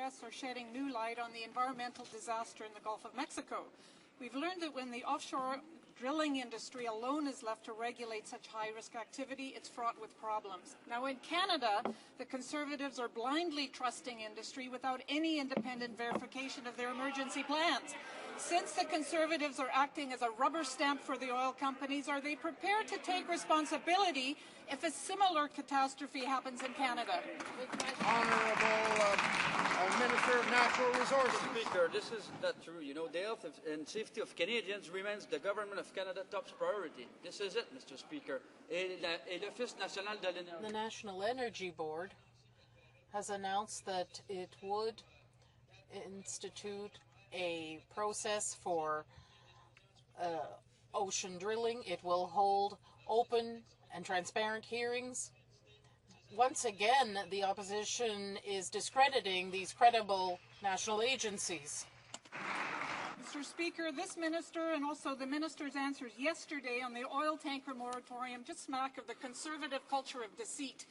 protests are shedding new light on the environmental disaster in the Gulf of Mexico. We've learned that when the offshore drilling industry alone is left to regulate such high-risk activity, it's fraught with problems. Now, in Canada, the Conservatives are blindly trusting industry without any independent verification of their emergency plans. Since the Conservatives are acting as a rubber stamp for the oil companies, are they prepared to take responsibility if a similar catastrophe happens in Canada? Honourable Minister of Natural Resources. Speaker, this is not true. You know, the health and safety of Canadians remains the Government of Canada's top priority. This is it, Mr. Speaker. l'Office national de l'énergie. The National Energy Board has announced that it would institute a process for ocean drilling. It will hold open and transparent hearings. Once again, the opposition is discrediting these credible national agencies. Mr. Speaker, this minister and also the minister's answers yesterday on the oil tanker moratorium just smack of the Conservative culture of deceit.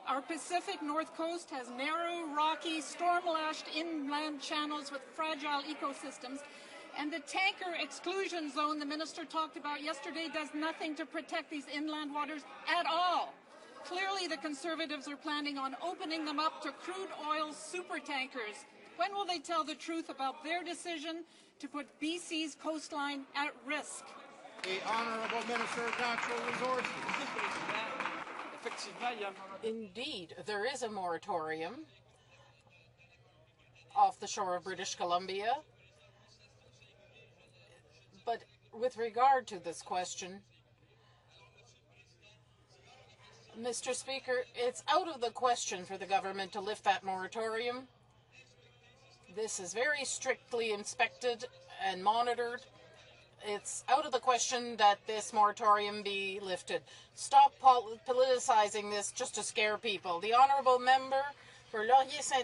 Our Pacific North Coast has narrow, rocky, storm-lashed inland channels with fragile ecosystems, and the tanker exclusion zone the minister talked about yesterday does nothing to protect these inland waters at all. Clearly, the Conservatives are planning on opening them up to crude oil supertankers. When will they tell the truth about their decision to put BC's coastline at risk? The Honourable Minister of Natural Resources. Indeed, there is a moratorium off the shore of British Columbia. But with regard to this question, Mr. Speaker, it's out of the question for the government to lift that moratorium. This is very strictly inspected and monitored. It's out of the question that this moratorium be lifted. Stop politicizing this just to scare people. The Honourable Member for Laurier-Sainte